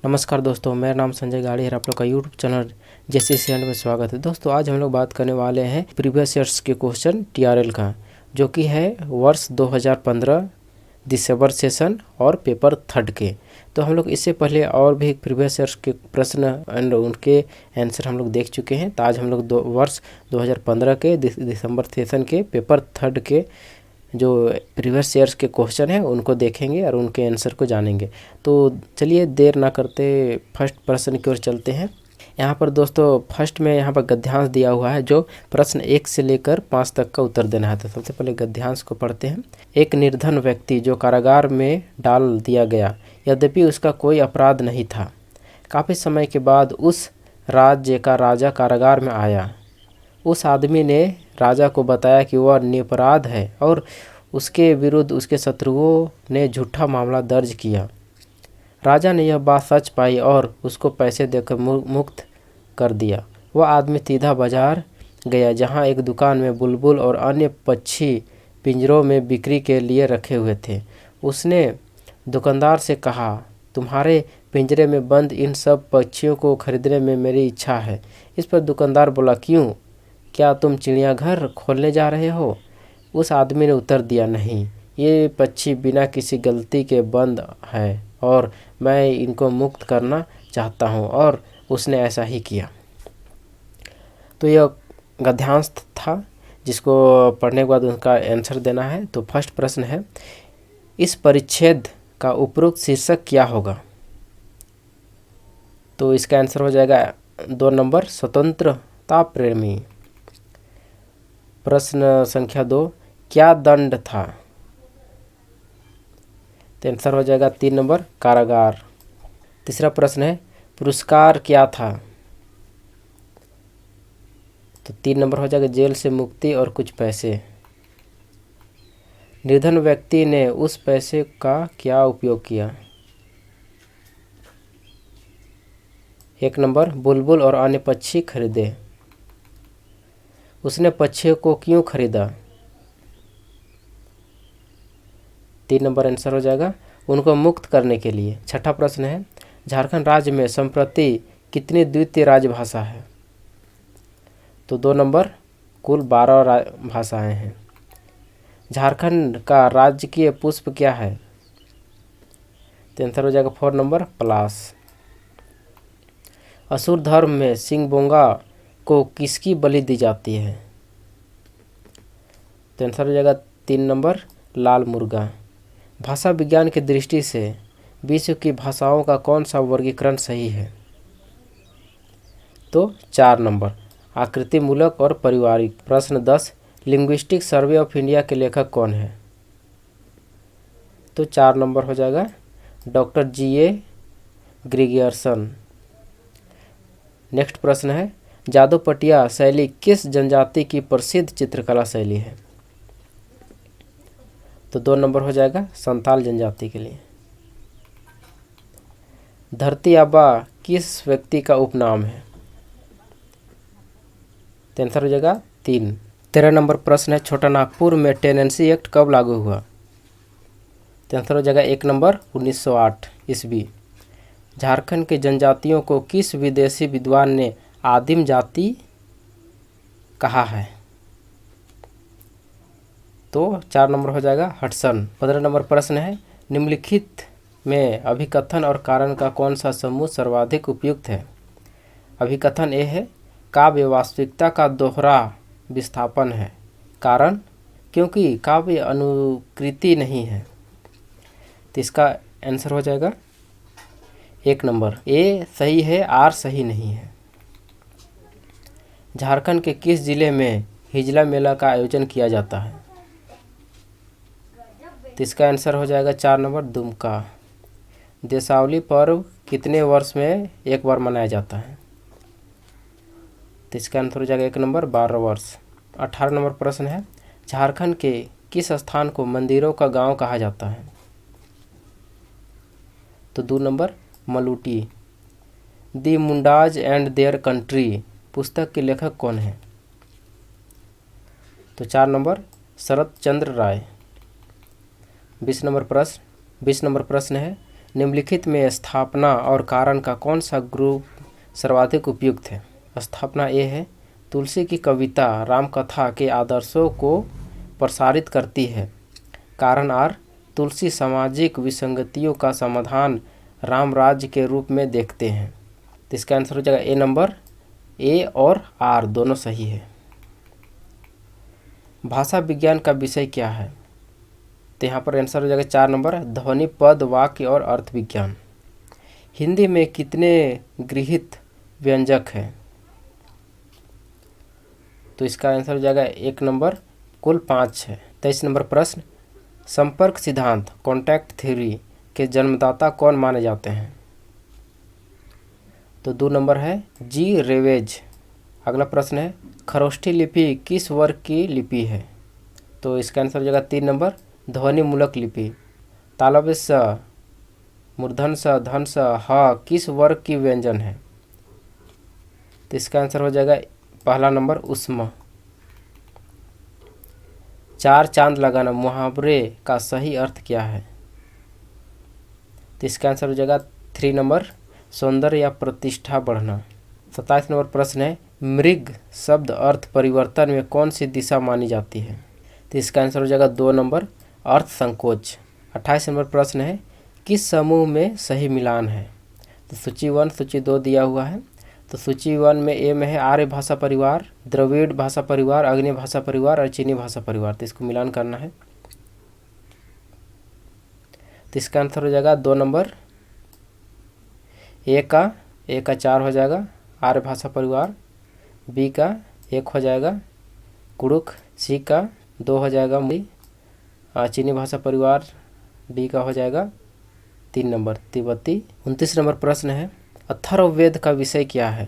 नमस्कार दोस्तों, मेरा नाम संजय गाड़ी है। आप लोग का यूट्यूब चैनल जेसीसी में स्वागत है। दोस्तों आज हम लोग बात करने वाले हैं प्रीवियस ईयर्स के क्वेश्चन टीआरएल का, जो कि है वर्ष 2015 दिसंबर सेशन और पेपर थर्ड के। तो हम लोग इससे पहले और भी प्रीवियस ईयर्स के प्रश्न एंड उनके आंसर हम लोग देख चुके हैं। तो आज हम लोग वर्ष 2015 के दिसंबर सेशन के पेपर थर्ड के जो प्रीवियस ईयर्स के क्वेश्चन हैं उनको देखेंगे और उनके आंसर को जानेंगे। तो चलिए देर ना करते फर्स्ट प्रश्न की ओर चलते हैं। यहाँ पर दोस्तों फर्स्ट में यहाँ पर गद्यांश दिया हुआ है, जो प्रश्न 1 से लेकर 5 तक का उत्तर देना है। तो सबसे पहले गद्यांश को पढ़ते हैं। एक निर्धन व्यक्ति जो कारागार में डाल दिया गया, यद्यपि उसका कोई अपराध नहीं था। काफ़ी समय के बाद उस राज्य का राजा कारागार में आया। उस आदमी ने राजा को बताया कि वह निरपराध है और उसके विरुद्ध उसके शत्रुओं ने झूठा मामला दर्ज किया। राजा ने यह बात सच पाई और उसको पैसे देकर मुक्त कर दिया। वह आदमी सीधा बाजार गया, जहां एक दुकान में बुलबुल और अन्य पक्षी पिंजरों में बिक्री के लिए रखे हुए थे। उसने दुकानदार से कहा, तुम्हारे पिंजरे में बंद इन सब पक्षियों को खरीदने में मेरी इच्छा है। इस पर दुकानदार बोला, क्यों, क्या तुम चिड़ियाघर खोलने जा रहे हो? उस आदमी ने उत्तर दिया, नहीं, ये पक्षी बिना किसी गलती के बंद है और मैं इनको मुक्त करना चाहता हूँ। और उसने ऐसा ही किया। तो यह गद्यांश था, जिसको पढ़ने के बाद उनका आंसर देना है। तो फर्स्ट प्रश्न है, इस परिच्छेद का उपरोक्त शीर्षक क्या होगा? तो इसका आंसर हो जाएगा 2 नंबर, स्वतंत्रता प्रेमी। प्रश्न संख्या 2, क्या दंड था? तो आंसर हो जाएगा 3 नंबर, कारागार। तीसरा प्रश्न है, पुरस्कार क्या था? तो 3 नंबर हो जाएगा, जेल से मुक्ति और कुछ पैसे। निर्धन व्यक्ति ने उस पैसे का क्या उपयोग किया? 1 नंबर, बुलबुल और अन्य पक्षी खरीदे। उसने पक्षियों को क्यों खरीदा? 3 नंबर आंसर हो जाएगा, उनको मुक्त करने के लिए। छठा प्रश्न है, झारखंड राज्य में संप्रति कितनी द्वितीय राजभाषा है? तो 2 नंबर, कुल 12 भाषाएं हैं। झारखंड का राजकीय पुष्प क्या है? तो आंसर हो जाएगा 4 नंबर, पलाश। असुर धर्म में सिंगबोंगा को किसकी बलि दी जाती है? तो आंसर हो जाएगा 3 नंबर, लाल मुर्गा। भाषा विज्ञान की दृष्टि से विश्व की भाषाओं का कौन सा वर्गीकरण सही है? तो 4 नंबर, आकृतिमूलक और पारिवारिक। प्रश्न 10, लिंग्विस्टिक सर्वे ऑफ इंडिया के लेखक कौन है? तो 4 नंबर हो जाएगा, डॉक्टर G.A. ग्रिगर्सन। नेक्स्ट प्रश्न है, जादूपटिया शैली किस जनजाति की प्रसिद्ध चित्रकला शैली है? तो 2 नंबर हो जाएगा, संताल जनजाति के लिए। धरती आबा किस व्यक्ति का उपनाम है? तो आंसर हो जाएगा 3। 13 नंबर प्रश्न है, छोटा नागपुर में टेनेंसी एक्ट कब लागू हुआ? तो आंसर हो जाएगा 1 नंबर, 1908 ईस्वी। झारखंड के जनजातियों को किस विदेशी विद्वान ने आदिम जाति कहा है? तो 4 नंबर हो जाएगा, हडसन। 15 नंबर प्रश्न है, निम्नलिखित में अभिकथन और कारण का कौन सा समूह सर्वाधिक उपयुक्त है? अभिकथन ए है, काव्य वास्तविकता का दोहरा विस्थापन है। कारण, क्योंकि काव्य अनुकृति नहीं है। तो इसका आंसर हो जाएगा 1 नंबर, ए सही है, आर सही नहीं है। झारखंड के किस जिले में हिजला मेला का आयोजन किया जाता है? तो इसका आंसर हो जाएगा 4 नंबर, दुमका। दीपावली पर्व कितने वर्ष में एक बार मनाया जाता है? तो इसका आंसर हो जाएगा 1 नंबर, 12 वर्ष। 18 नंबर प्रश्न है, झारखंड के किस स्थान को मंदिरों का गांव कहा जाता है? तो 2 number, Maluti. The Mundas and their country पुस्तक के लेखक कौन है? तो 4 नंबर, शरत चंद्र राय। 20 नंबर प्रश्न है, निम्नलिखित में स्थापना और कारण का कौन सा ग्रुप सर्वाधिक उपयुक्त है? स्थापना ए है, तुलसी की कविता रामकथा के आदर्शों को प्रसारित करती है। कारण आर, तुलसी सामाजिक विसंगतियों का समाधान राम राज्य के रूप में देखते हैं। तो इसका आंसर हो जाएगा ए नंबर, ए और आर दोनों सही है। भाषा विज्ञान का विषय क्या है? तो यहाँ पर आंसर हो जाएगा 4 नंबर, ध्वनि, पद, वाक्य और अर्थ विज्ञान। हिंदी में कितने गृहीत व्यंजक हैं? तो इसका आंसर हो जाएगा 1 नंबर, कुल 5 है। 23 नंबर प्रश्न, संपर्क सिद्धांत कॉन्टैक्ट थ्योरी के जन्मदाता कौन माने जाते हैं? तो 2 नंबर है जी रेवेज। अगला प्रश्न है, खरोष्ठी लिपि किस वर्ग की लिपि है? तो इसका आंसर हो जाएगा 3 नंबर, ध्वनि मूलक लिपि। तालव्य स, मूर्धन स, धन स, ह किस वर्ग की व्यंजन है? तो इसका आंसर हो जाएगा पहला नंबर, उष्मा। 4 चांद लगाना मुहावरे का सही अर्थ क्या है? तो इसका आंसर हो जाएगा 3 नंबर, सौंदर्य या प्रतिष्ठा बढ़ना। 27 नंबर प्रश्न है, मृग शब्द अर्थ परिवर्तन में कौन सी दिशा मानी जाती है? तो इसका आंसर हो जाएगा 2 नंबर, अर्थ संकोच। 28 नंबर प्रश्न है, किस समूह में सही मिलान है? तो सूची 1, सूची 2 दिया हुआ है। तो सूची 1 में ए में है आर्य भाषा परिवार, द्रविड़ भाषा परिवार, अग्नि भाषा परिवार और चीनी भाषा परिवार। तो इसको मिलान करना है। तो इसका आंसर हो जाएगा 2 नंबर, ए का 4 हो जाएगा आर्य भाषा परिवार, बी का 1 हो जाएगा कुड़ुक, सी का 2 हो जाएगा चीनी भाषा परिवार, डी का हो जाएगा 3 नंबर तिब्बती। 29 नंबर प्रश्न है, अथर्ववेद का विषय क्या है?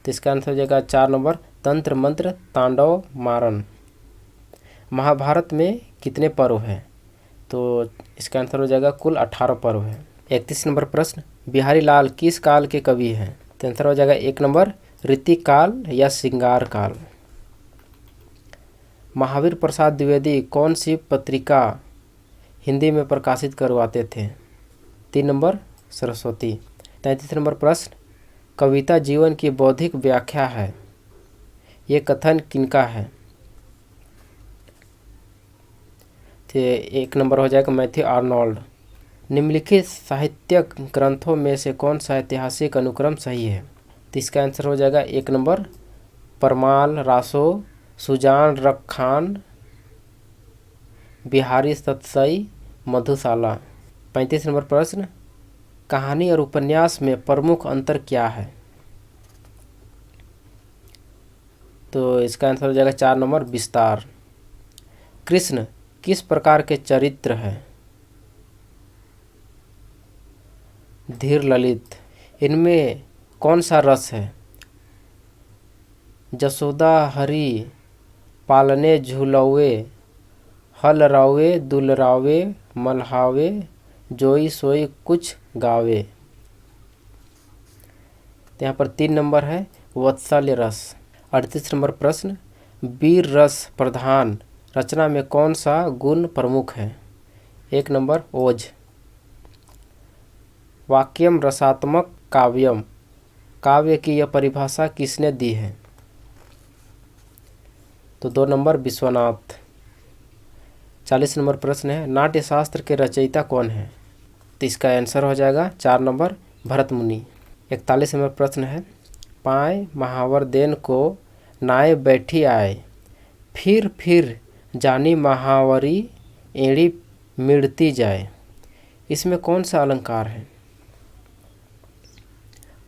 तो इसका आंसर हो जाएगा 4 नंबर, तंत्र मंत्र तांडव मारण। महाभारत में कितने पर्व हैं? तो इसका आंसर हो जाएगा कुल 18 पर्व है। 31 नंबर प्रश्न, बिहारी लाल किस काल के कवि हैं? तो आंसर हो जाएगा 1 नंबर, ऋतिक काल या श्रृंगार काल। महावीर प्रसाद द्विवेदी कौन सी पत्रिका हिंदी में प्रकाशित करवाते थे? 3 नंबर, सरस्वती। 33 नंबर प्रश्न, कविता जीवन की बौद्धिक व्याख्या है, ये कथन किनका है? तो 1 नंबर हो जाएगा मैथ्यू आर्नोल्ड। निम्नलिखित साहित्यिक ग्रंथों में से कौन सा ऐतिहासिक अनुक्रम सही है? तो इसका आंसर हो जाएगा 1 नंबर, परमाल रासो, सुजान रखान, बिहारी सतसई, मधुशाला। 35 नंबर प्रश्न, कहानी और उपन्यास में प्रमुख अंतर क्या है? तो इसका आंसर हो जाएगा 4 नंबर, विस्तार। कृष्ण किस प्रकार के चरित्र हैं? धीर ललित। इनमें कौन सा रस है? जसोदा हरि पालने झुलवे, हल रावे दुलरावे, मलहावे, जोई सोई कुछ गावे। तो यहाँ पर 3 नंबर है, वत्सल्य रस। 38 नंबर प्रश्न, वीर रस प्रधान रचना में कौन सा गुण प्रमुख है? 1 नंबर, ओज। वाक्यम रसात्मक काव्यम, काव्य की यह परिभाषा किसने दी है? तो 2 नंबर, विश्वनाथ। 40 नंबर प्रश्न है, नाट्य शास्त्र के रचयिता कौन है? तो इसका आंसर हो जाएगा 4 नंबर, भरत मुनि। 41 नंबर प्रश्न है, पाए महावर देन को नाय बैठी आए, फिर जानी महावरी एड़ी मिड़ती जाए, इसमें कौन सा अलंकार है?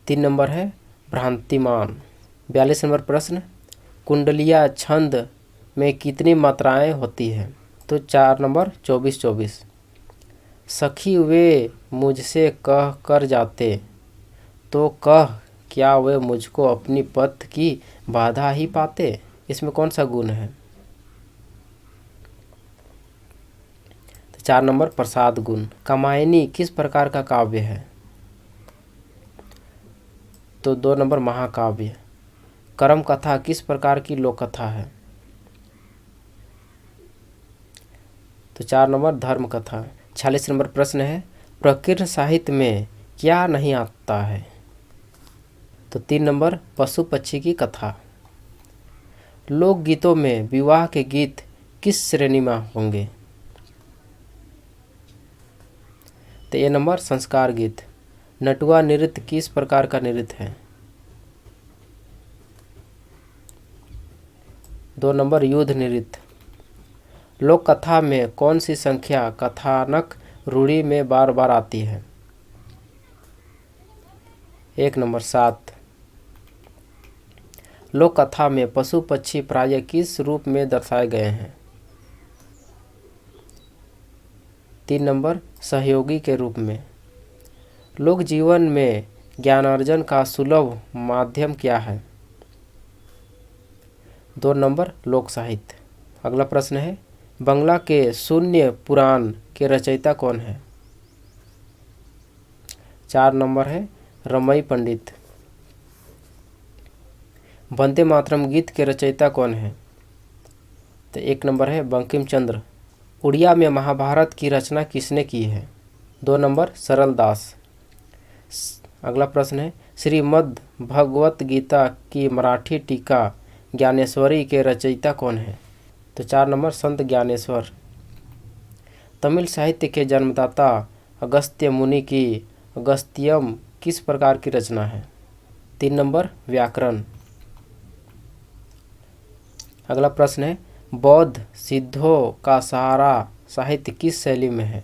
3 नंबर है, भ्रांतिमान। 42 नंबर प्रश्न, कुंडलिया छंद में कितनी मात्राएं होती हैं? तो 4 नंबर, 24। सखी वे मुझसे कह कर जाते, तो कह क्या वे मुझको अपनी पथ की बाधा ही पाते, इसमें कौन सा गुण है? तो 4 नंबर, प्रसाद गुण। कामायनी किस प्रकार का काव्य है? तो 2 नंबर, महाकाव्य। कर्म कथा किस प्रकार की लोक कथा है? तो 4 नंबर, धर्म कथा। 46 नंबर प्रश्न है, प्रकीर्ण साहित्य में क्या नहीं आता है? तो 3 नंबर पशु पक्षी की कथा। लोकगीतों में विवाह के गीत किस श्रेणी में होंगे? तो ए नंबर संस्कार गीत। नटुआ नृत्य किस प्रकार का नृत्य है? 2 नंबर युद्ध नृत्य। लोक कथा में कौन सी संख्या कथानक रूढ़ि में बार बार आती है? 1 नंबर 7। लोक कथा में पशु पक्षी प्रायः किस रूप में दर्शाए गए हैं? 3 नंबर सहयोगी के रूप में। लोक जीवन में ज्ञानार्जन का सुलभ माध्यम क्या है? 2 नंबर लोक साहित्य। अगला प्रश्न है, बंगला के शून्य पुराण के रचयिता कौन है? 4 नंबर है रमई पंडित। वंदे मातरम गीत के रचयिता कौन है? तो 1 नंबर है बंकिम चंद्र। उड़िया में महाभारत की रचना किसने की है? 2 नंबर सरल दास। अगला प्रश्न है, श्रीमद् भगवत गीता की मराठी टीका ज्ञानेश्वरी के रचयिता कौन है? तो 4 नंबर संत ज्ञानेश्वर। तमिल साहित्य के जन्मदाता अगस्त्य मुनि की अगस्त्यम किस प्रकार की रचना है? 3 नंबर व्याकरण। अगला प्रश्न है, बौद्ध सिद्धों का सहारा साहित्य किस शैली में है?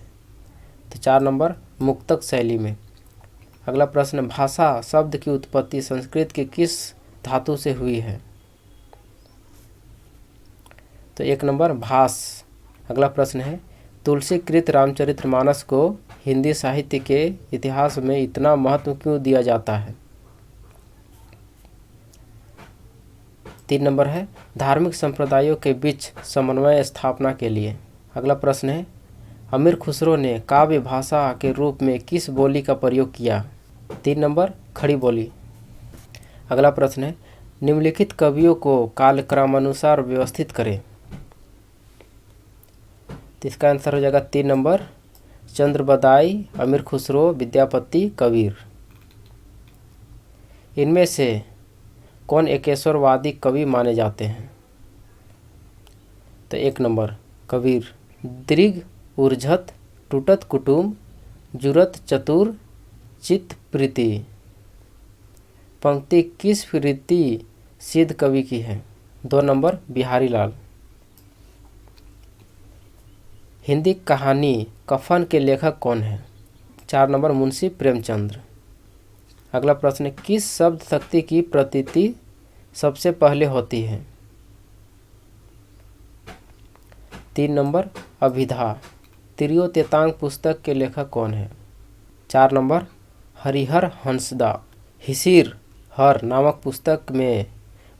तो 4 नंबर मुक्तक शैली में। अगला प्रश्न, भाषा शब्द की उत्पत्ति संस्कृत के किस धातु से हुई है? तो 1 नंबर भास। अगला प्रश्न है, तुलसीकृत रामचरितमानस को हिंदी साहित्य के इतिहास में इतना महत्व क्यों दिया जाता है? 3 नंबर है धार्मिक संप्रदायों के बीच समन्वय स्थापना के लिए। अगला प्रश्न है, अमीर खुसरो ने काव्य भाषा के रूप में किस बोली का प्रयोग किया? 3 नंबर खड़ी बोली। अगला प्रश्न है, निम्नलिखित कवियों को कालक्रमानुसार व्यवस्थित करें। तो इसका आंसर हो जाएगा 3 नंबर चंद्रबदाई, अमीर खुसरो, विद्यापति, कबीर। इनमें से कौन एकेश्वरवादी कवि माने जाते हैं? तो 1 नंबर कबीर। दीर्घ उर्झत टूटत कुटुम जुरत चतुर चित्त प्रीति पंक्ति किस प्रीति सिद्ध कवि की है? 2 नंबर बिहारी लाल। हिंदी कहानी कफन के लेखक कौन है? 4 नंबर मुंशी प्रेमचंद्र। अगला प्रश्न, किस शब्द शक्ति की प्रतीति सबसे पहले होती है? 3 नंबर अभिधा। त्रियो तेतांग पुस्तक के लेखक कौन है? 4 नंबर हरिहर हंसदा। हिसिर हर नामक पुस्तक में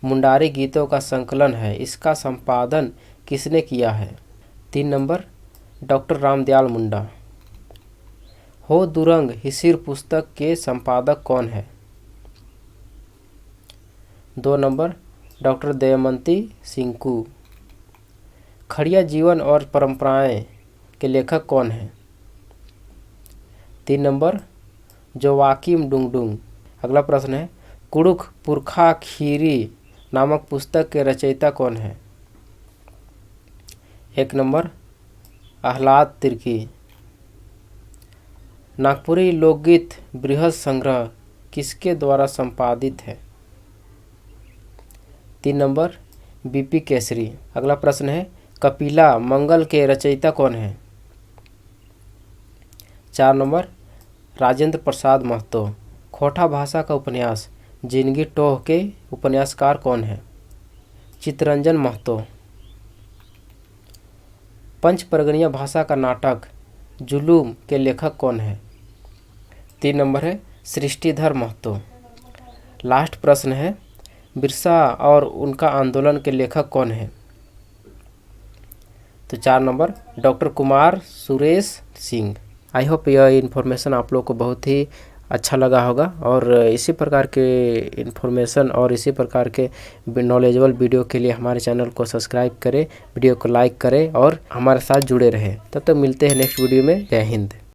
मुंडारी गीतों का संकलन है, इसका संपादन किसने किया है? 3 नंबर डॉक्टर रामदयाल मुंडा। हो दुरंग हिसिर पुस्तक के संपादक कौन है? 2 नंबर डॉक्टर दमयंती सिंकू। खड़िया जीवन और परंपराएं के लेखक कौन हैं? 3 नंबर जोवाकिम डुंगडुंग। अगला प्रश्न है, कुड़ुख पुरखा खीरी नामक पुस्तक के रचयिता कौन है? 1 नंबर आह्लाद तिर्की। नागपुरी लोकगीत बृहद संग्रह किसके द्वारा संपादित है? 3 नंबर बीपी केसरी। अगला प्रश्न है, कपिला मंगल के रचयिता कौन है? 4 नंबर राजेंद्र प्रसाद महतो। खोटा भाषा का उपन्यास जिंदगी टोह के उपन्यासकार कौन है? चित्तरंजन महतो। पंच परगनिया भाषा का नाटक जुलूम के लेखक कौन है? 3 नंबर है सृष्टिधर महतो। लास्ट प्रश्न है, बिरसा और उनका आंदोलन के लेखक कौन है? तो 4 number doctor Kumar Suresh Singh. I hope यह इन्फॉर्मेशन आप लोग को बहुत ही अच्छा लगा होगा। और इसी प्रकार के इन्फॉर्मेशन और इसी प्रकार के नॉलेजेबल वीडियो के लिए हमारे चैनल को सब्सक्राइब करें, वीडियो को लाइक करें और हमारे साथ जुड़े रहें। तब तक मिलते हैं नेक्स्ट वीडियो में। जय हिंद।